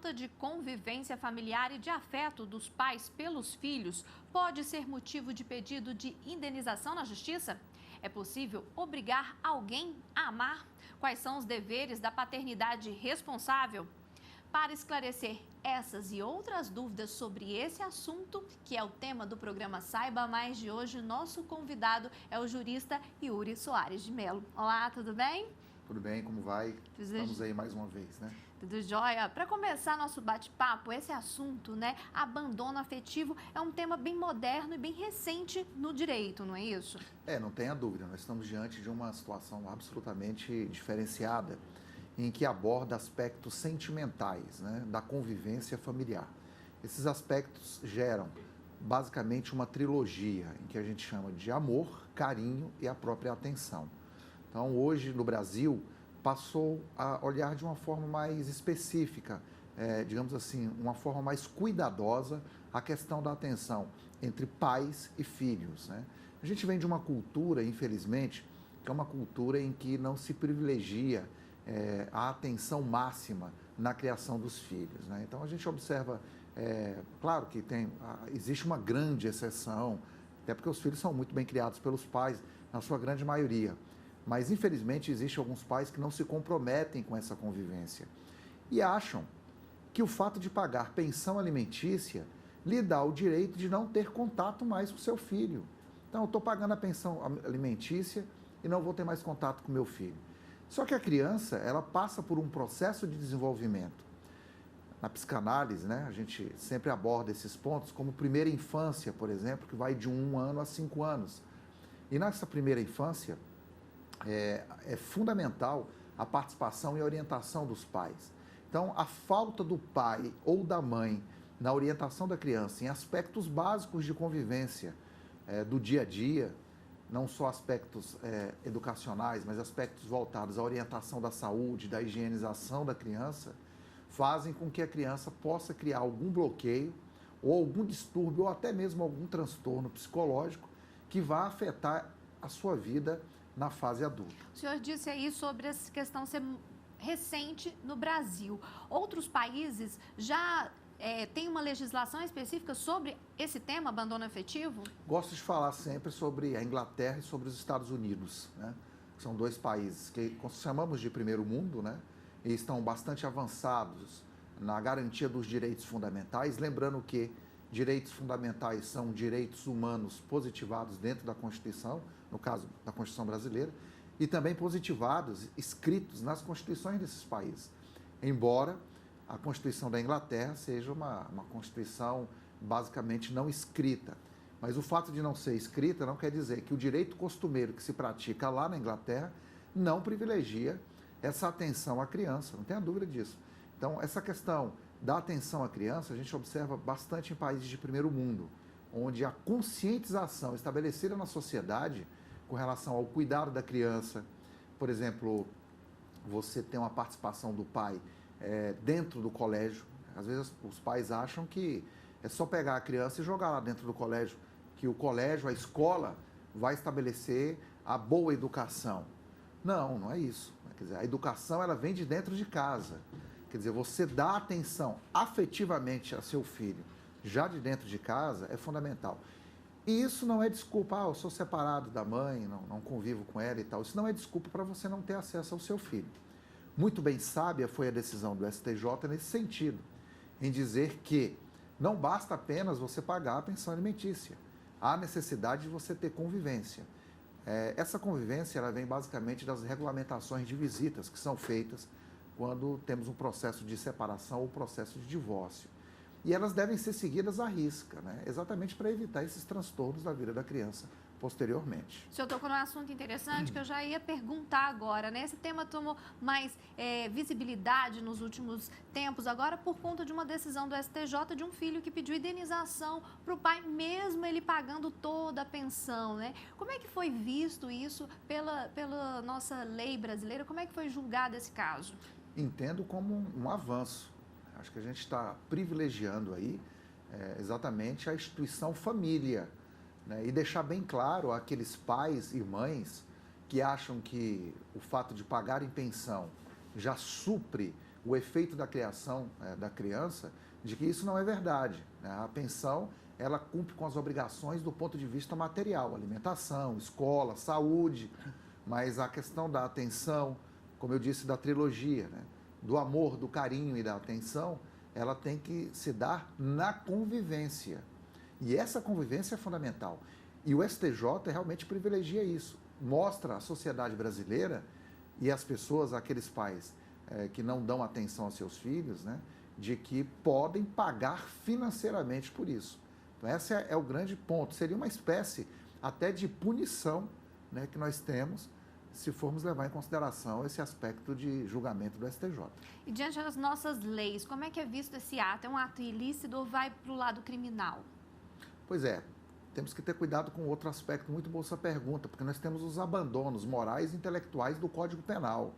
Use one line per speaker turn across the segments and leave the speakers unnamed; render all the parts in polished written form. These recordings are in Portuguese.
falta de convivência familiar e de afeto dos pais pelos filhos pode ser motivo de pedido de indenização na justiça? É possível obrigar alguém a amar? Quais são os deveres da paternidade responsável? Para esclarecer essas e outras dúvidas sobre esse assunto, que é o tema do programa Saiba Mais de hoje, nosso convidado é o jurista Yuri Soares de Mello. Olá, tudo bem?
Tudo bem, como vai? Estamos aí mais uma vez, né?
Tudo jóia? Para começar nosso bate-papo, esse assunto, abandono afetivo, é um tema bem moderno e bem recente no direito, não é isso?
Não tenha dúvida, nós estamos diante de uma situação absolutamente diferenciada, em que aborda aspectos sentimentais, né, da convivência familiar. Esses aspectos geram basicamente uma trilogia, em que a gente chama de amor, carinho e a própria atenção. Então, hoje no Brasil, passou a olhar de uma forma mais específica, digamos assim, uma forma mais cuidadosa a questão da atenção entre pais e filhos, né? A gente vem de uma cultura, infelizmente, que é uma cultura em que não se privilegia a atenção máxima na criação dos filhos, né? Então, a gente observa, claro que existe uma grande exceção, até porque os filhos são muito bem criados pelos pais, na sua grande maioria. Mas, infelizmente, existem alguns pais que não se comprometem com essa convivência e acham que o fato de pagar pensão alimentícia lhe dá o direito de não ter contato mais com o seu filho. Então, eu estou pagando a pensão alimentícia e não vou ter mais contato com meu filho. Só que a criança, ela passa por um processo de desenvolvimento. Na psicanálise, né, a gente sempre aborda esses pontos como primeira infância, por exemplo, que vai de 1 ano a 5 anos. E nessa primeira infância, é fundamental a participação e a orientação dos pais. Então, a falta do pai ou da mãe na orientação da criança em aspectos básicos de convivência do dia a dia, não só aspectos educacionais, mas aspectos voltados à orientação da saúde, da higienização da criança, fazem com que a criança possa criar algum bloqueio ou algum distúrbio ou até mesmo algum transtorno psicológico que vá afetar a sua vida na fase adulta.
O senhor disse aí sobre essa questão ser recente no Brasil. Outros países já têm uma legislação específica sobre esse tema, abandono afetivo?
Gosto de falar sempre sobre a Inglaterra e sobre os Estados Unidos, né? São 2 países que chamamos de primeiro mundo, né? E estão bastante avançados na garantia dos direitos fundamentais, lembrando que direitos fundamentais são direitos humanos positivados dentro da Constituição, no caso da Constituição brasileira, e também positivados, escritos nas constituições desses países. Embora a Constituição da Inglaterra seja uma Constituição basicamente não escrita. Mas o fato de não ser escrita não quer dizer que o direito costumeiro que se pratica lá na Inglaterra não privilegia essa atenção à criança, não tenha dúvida disso. Então, essa questão da atenção à criança, a gente observa bastante em países de primeiro mundo, onde a conscientização estabelecida na sociedade com relação ao cuidado da criança, por exemplo, você tem uma participação do pai dentro do colégio. Às vezes os pais acham que é só pegar a criança e jogar lá dentro do colégio, que o colégio, a escola, vai estabelecer a boa educação. Não, não é isso. Quer dizer, a educação, ela vem de dentro de casa. Quer dizer, você dá atenção afetivamente a seu filho já de dentro de casa é fundamental. E isso não é desculpa, eu sou separado da mãe, não convivo com ela e tal. Isso não é desculpa para você não ter acesso ao seu filho. Muito bem sábia foi a decisão do STJ nesse sentido, em dizer que não basta apenas você pagar a pensão alimentícia. Há necessidade de você ter convivência. Essa convivência ela vem basicamente das regulamentações de visitas que são feitas quando temos um processo de separação ou processo de divórcio. E elas devem ser seguidas à risca, né? Exatamente para evitar esses transtornos da vida da criança posteriormente.
O senhor tocou num assunto interessante que eu já ia perguntar agora, né? Esse tema tomou mais visibilidade nos últimos tempos, agora por conta de uma decisão do STJ de um filho que pediu indenização para o pai, mesmo ele pagando toda a pensão, né? Como é que foi visto isso pela nossa lei brasileira? Como é que foi julgado esse caso?
Entendo como um avanço. Acho que a gente está privilegiando aí exatamente a instituição família, né? E deixar bem claro àqueles pais e mães que acham que o fato de pagar em pensão já supre o efeito da criação da criança, de que isso não é verdade, né? A pensão, ela cumpre com as obrigações do ponto de vista material, alimentação, escola, saúde, mas a questão da atenção, como eu disse, da trilogia, né? Do amor, do carinho e da atenção, ela tem que se dar na convivência. E essa convivência é fundamental. E o STJ realmente privilegia isso. Mostra à sociedade brasileira e às pessoas, aqueles pais que não dão atenção aos seus filhos, né, de que podem pagar financeiramente por isso. Então, esse é o grande ponto. Seria uma espécie até de punição, né, que nós temos se formos levar em consideração esse aspecto de julgamento do STJ.
E diante das nossas leis, como é que é visto esse ato? É um ato ilícito ou vai para o lado criminal?
Pois é, temos que ter cuidado com outro aspecto, muito boa essa pergunta, porque nós temos os abandonos morais e intelectuais do Código Penal.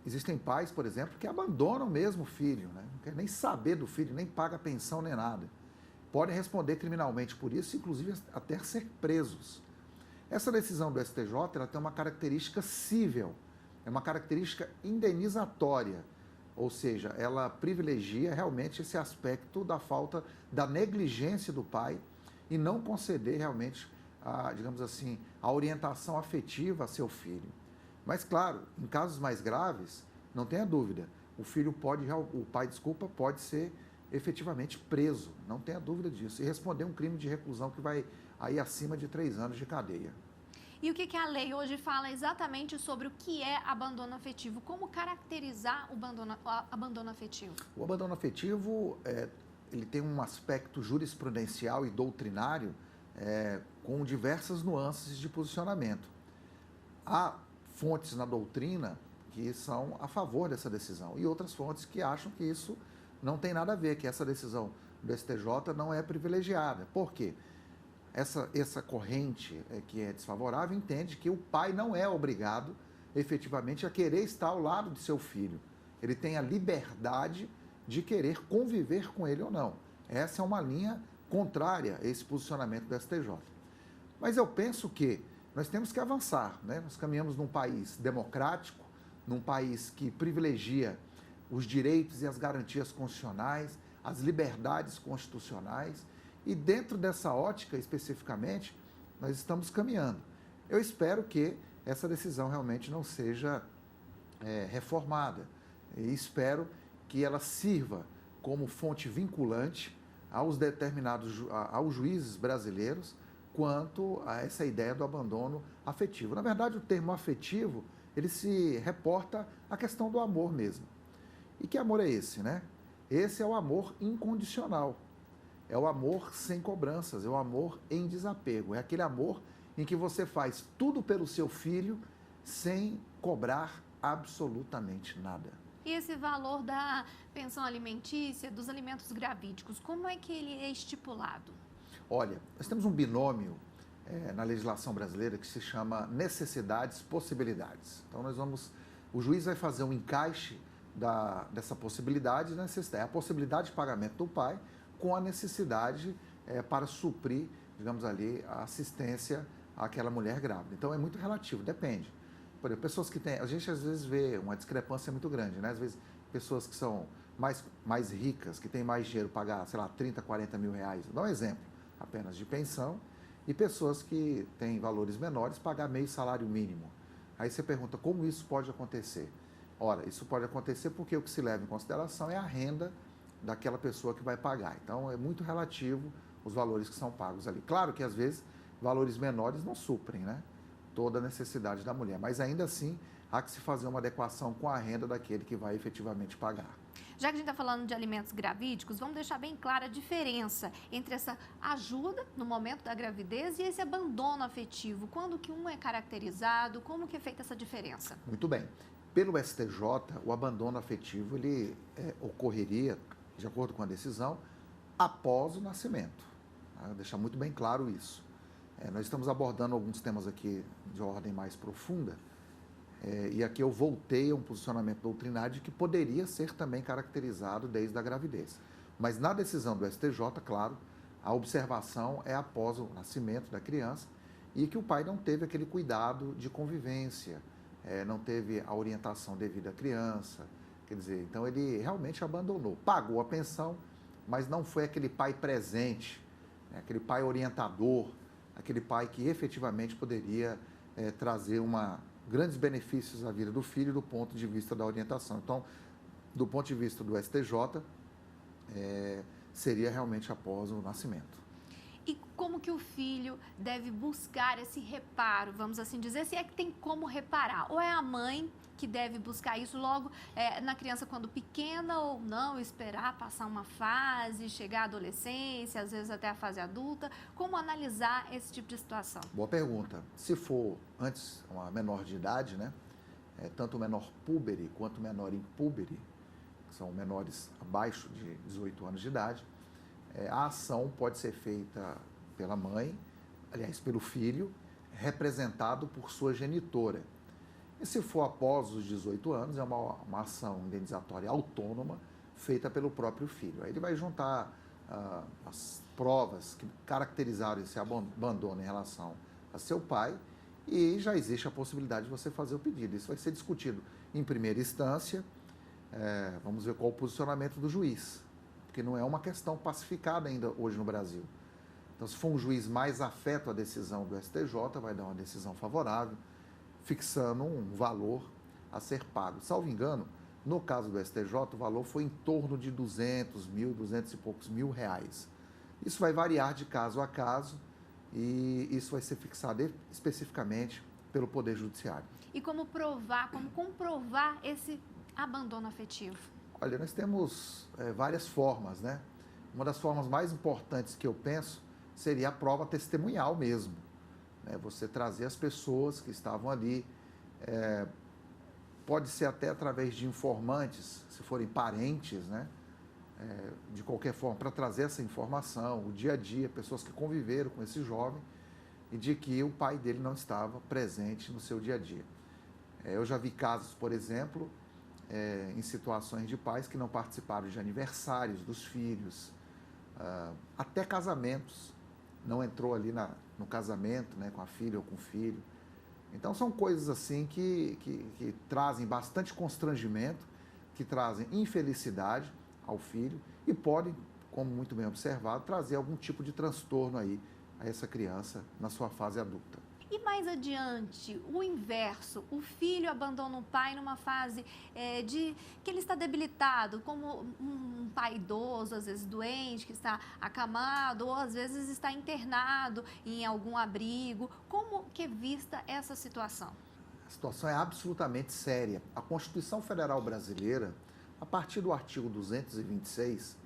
Existem pais, por exemplo, que abandonam mesmo o filho, né? Não quer nem saber do filho, nem paga pensão nem nada. Podem responder criminalmente por isso, inclusive até ser presos. Essa decisão do STJ, ela tem uma característica cível, é uma característica indenizatória, ou seja, ela privilegia realmente esse aspecto da falta, da negligência do pai e não conceder realmente, digamos assim, a orientação afetiva a seu filho. Mas, claro, em casos mais graves, não tenha dúvida, o pai pode ser efetivamente preso, não tenha dúvida disso, e responder um crime de reclusão que vai aí acima de 3 anos de cadeia.
E o que a lei hoje fala exatamente sobre o que é abandono afetivo? Como caracterizar o abandono afetivo?
O abandono afetivo, ele tem um aspecto jurisprudencial e doutrinário com diversas nuances de posicionamento. Há fontes na doutrina que são a favor dessa decisão e outras fontes que acham que isso não tem nada a ver, que essa decisão do STJ não é privilegiada. Por quê? Essa corrente que é desfavorável entende que o pai não é obrigado efetivamente a querer estar ao lado de seu filho. Ele tem a liberdade de querer conviver com ele ou não. Essa é uma linha contrária a esse posicionamento do STJ. Mas eu penso que nós temos que avançar, né? Nós caminhamos num país democrático, num país que privilegia os direitos e as garantias constitucionais, as liberdades constitucionais, e dentro dessa ótica, especificamente, nós estamos caminhando. Eu espero que essa decisão realmente não seja reformada. E espero que ela sirva como fonte vinculante aos juízes brasileiros quanto a essa ideia do abandono afetivo. Na verdade, o termo afetivo, ele se reporta à questão do amor mesmo. E que amor é esse, né? Esse é o amor incondicional. É o amor sem cobranças, é o amor em desapego. É aquele amor em que você faz tudo pelo seu filho sem cobrar absolutamente nada.
E esse valor da pensão alimentícia, dos alimentos gravídicos, como é que ele é estipulado?
Olha, nós temos um binômio na legislação brasileira que se chama necessidades-possibilidades. Então, o juiz vai fazer um encaixe dessa possibilidade e necessidade. A possibilidade de pagamento do pai com a necessidade para suprir, digamos ali, a assistência àquela mulher grávida. Então, é muito relativo, depende. Por exemplo, pessoas que têm... A gente, às vezes, vê uma discrepância muito grande, né? Às vezes, pessoas que são mais ricas, que têm mais dinheiro, pagar, sei lá, 30, 40 mil reais. Vou dar um exemplo apenas de pensão. E pessoas que têm valores menores, pagar meio salário mínimo. Aí você pergunta, como isso pode acontecer? Ora, isso pode acontecer porque o que se leva em consideração é a renda daquela pessoa que vai pagar. Então, é muito relativo os valores que são pagos ali. Claro que, às vezes, valores menores não suprem, né, toda a necessidade da mulher, mas ainda assim, há que se fazer uma adequação com a renda daquele que vai efetivamente pagar.
Já que a gente está falando de alimentos gravídicos, vamos deixar bem clara a diferença entre essa ajuda no momento da gravidez e esse abandono afetivo. Quando que um é caracterizado, como que é feita essa diferença?
Muito bem. Pelo STJ, o abandono afetivo ele ocorreria, de acordo com a decisão, após o nascimento. Tá? Deixar muito bem claro isso. Nós estamos abordando alguns temas aqui de ordem mais profunda, e aqui eu voltei a um posicionamento doutrinário de que poderia ser também caracterizado desde a gravidez. Mas na decisão do STJ, claro, a observação é após o nascimento da criança e que o pai não teve aquele cuidado de convivência, não teve a orientação devida à criança, quer dizer, então ele realmente abandonou, pagou a pensão, mas não foi aquele pai presente, né, aquele pai orientador, aquele pai que efetivamente poderia trazer grandes benefícios à vida do filho do ponto de vista da orientação. Então, do ponto de vista do STJ, seria realmente após o nascimento.
E como que o filho deve buscar esse reparo, vamos assim dizer, se é que tem como reparar? Ou é a mãe que deve buscar isso logo na criança quando pequena, ou não, esperar passar uma fase, chegar à adolescência, às vezes até a fase adulta? Como analisar esse tipo de situação?
Boa pergunta. Se for antes uma menor de idade, né, tanto o menor púbere quanto o menor impúbere, que são menores abaixo de 18 anos de idade, a ação pode ser feita pela mãe, aliás, pelo filho, representado por sua genitora. E se for após os 18 anos, é uma ação indenizatória autônoma feita pelo próprio filho. Aí ele vai juntar as provas que caracterizaram esse abandono em relação a seu pai e já existe a possibilidade de você fazer o pedido. Isso vai ser discutido em primeira instância, vamos ver qual o posicionamento do juiz, porque não é uma questão pacificada ainda hoje no Brasil. Então, se for um juiz mais afeto à decisão do STJ, vai dar uma decisão favorável, fixando um valor a ser pago. Salvo engano, no caso do STJ, o valor foi em torno de 200 e poucos mil reais. Isso vai variar de caso a caso e isso vai ser fixado especificamente pelo Poder Judiciário.
E como comprovar esse abandono afetivo?
Olha, nós temos várias formas, né? Uma das formas mais importantes que eu penso seria a prova testemunhal mesmo, né? Você trazer as pessoas que estavam ali, pode ser até através de informantes, se forem parentes, né? De qualquer forma, para trazer essa informação, o dia a dia, pessoas que conviveram com esse jovem e de que o pai dele não estava presente no seu dia a dia. Eu já vi casos, por exemplo, em situações de pais que não participaram de aniversários dos filhos, até casamentos, não entrou ali no casamento, né, com a filha ou com o filho. Então são coisas assim que trazem bastante constrangimento, que trazem infelicidade ao filho e podem, como muito bem observado, trazer algum tipo de transtorno aí a essa criança na sua fase adulta.
E mais adiante, o inverso, o filho abandona o pai numa fase que ele está debilitado, como um pai idoso, às vezes doente, que está acamado, ou às vezes está internado em algum abrigo. Como que é vista essa situação?
A situação é absolutamente séria. A Constituição Federal Brasileira, a partir do artigo 226,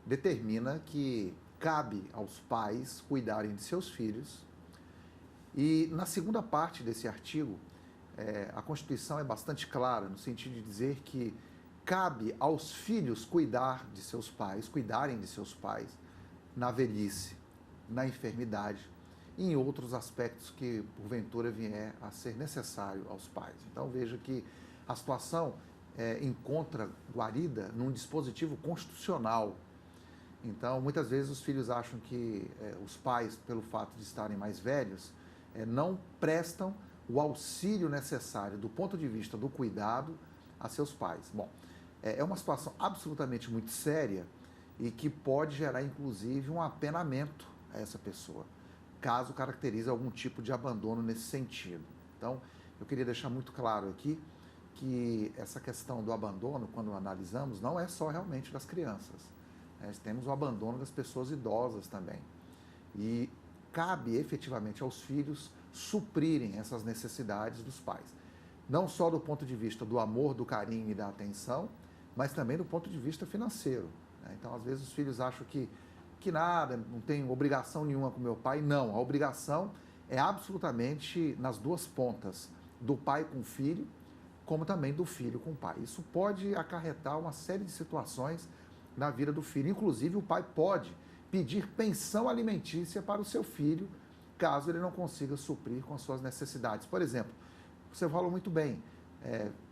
determina que cabe aos pais cuidarem de seus filhos. E na segunda parte desse artigo, a Constituição é bastante clara no sentido de dizer que cabe aos filhos cuidarem de seus pais na velhice, na enfermidade e em outros aspectos que porventura vier a ser necessário aos pais. Então veja que a situação encontra guarida num dispositivo constitucional. Então muitas vezes os filhos acham que os pais, pelo fato de estarem mais velhos, não prestam o auxílio necessário do ponto de vista do cuidado a seus pais. Bom, é uma situação absolutamente muito séria e que pode gerar, inclusive, um apenamento a essa pessoa, caso caracterize algum tipo de abandono nesse sentido. Então, eu queria deixar muito claro aqui que essa questão do abandono, quando analisamos, não é só realmente das crianças. Nós temos o abandono das pessoas idosas também. E cabe efetivamente aos filhos suprirem essas necessidades dos pais. Não só do ponto de vista do amor, do carinho e da atenção, mas também do ponto de vista financeiro. Então, às vezes, os filhos acham que nada, não tenho obrigação nenhuma com meu pai. Não, a obrigação é absolutamente nas duas pontas, do pai com o filho, como também do filho com o pai. Isso pode acarretar uma série de situações na vida do filho. Inclusive, o pai pode pedir pensão alimentícia para o seu filho, caso ele não consiga suprir com as suas necessidades. Por exemplo, você falou muito bem,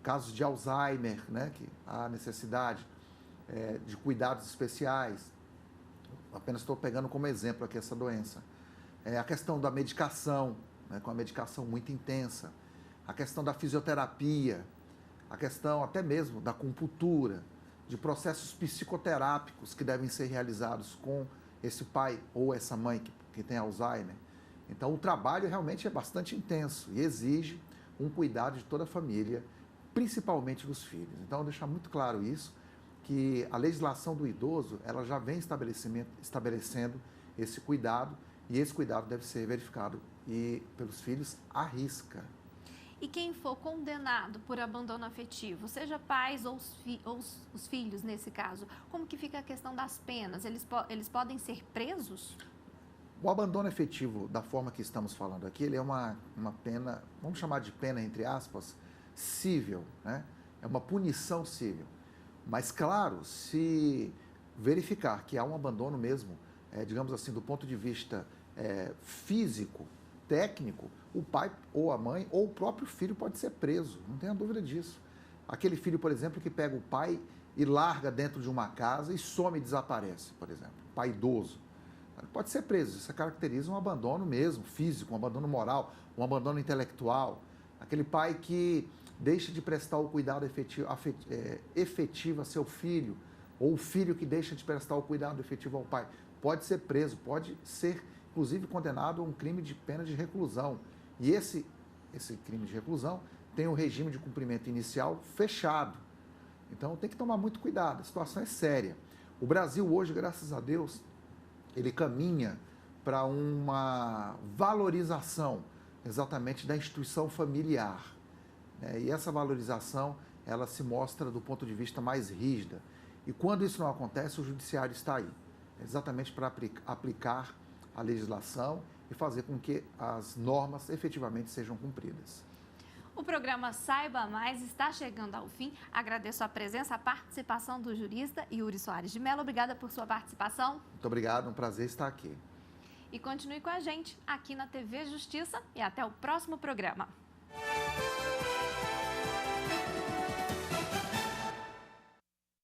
casos de Alzheimer, né, que há necessidade de cuidados especiais. Apenas estou pegando como exemplo aqui essa doença. A questão da medicação, né, com a medicação muito intensa. a questão da fisioterapia, a questão até mesmo da acupuntura, de processos psicoterápicos que devem ser realizados com esse pai ou essa mãe que tem Alzheimer. Então, o trabalho realmente é bastante intenso e exige um cuidado de toda a família, principalmente dos filhos. Então, deixar muito claro isso, que a legislação do idoso, ela já vem estabelecendo esse cuidado, e esse cuidado deve ser verificado pelos filhos à risca.
E quem for condenado por abandono afetivo, seja pais ou os filhos nesse caso, como que fica a questão das penas? Eles podem ser presos?
O abandono afetivo, da forma que estamos falando aqui, ele é uma pena, vamos chamar de pena, entre aspas, cível, né? É uma punição cível. Mas, claro, se verificar que há um abandono mesmo, digamos assim, do ponto de vista físico, técnico, o pai ou a mãe ou o próprio filho pode ser preso, não tenha dúvida disso. Aquele filho, por exemplo, que pega o pai e larga dentro de uma casa e some e desaparece, por exemplo, pai idoso, ele pode ser preso. Isso caracteriza um abandono mesmo, físico, um abandono moral, um abandono intelectual. Aquele pai que deixa de prestar o cuidado efetivo a seu filho, ou o filho que deixa de prestar o cuidado efetivo ao pai, pode ser preso, pode ser inclusive condenado a um crime de pena de reclusão. E esse crime de reclusão tem um regime de cumprimento inicial fechado. Então tem que tomar muito cuidado, a situação é séria. O Brasil hoje, graças a Deus, ele caminha para uma valorização exatamente da instituição familiar. E essa valorização, ela se mostra do ponto de vista mais rígida. E quando isso não acontece, o judiciário está aí, exatamente para aplicar a legislação e fazer com que as normas efetivamente sejam cumpridas.
O programa Saiba Mais está chegando ao fim. Agradeço a presença, a participação do jurista Yuri Soares de Mello. Obrigada por sua participação.
Muito obrigado, um prazer estar aqui.
E continue com a gente aqui na TV Justiça e até o próximo programa.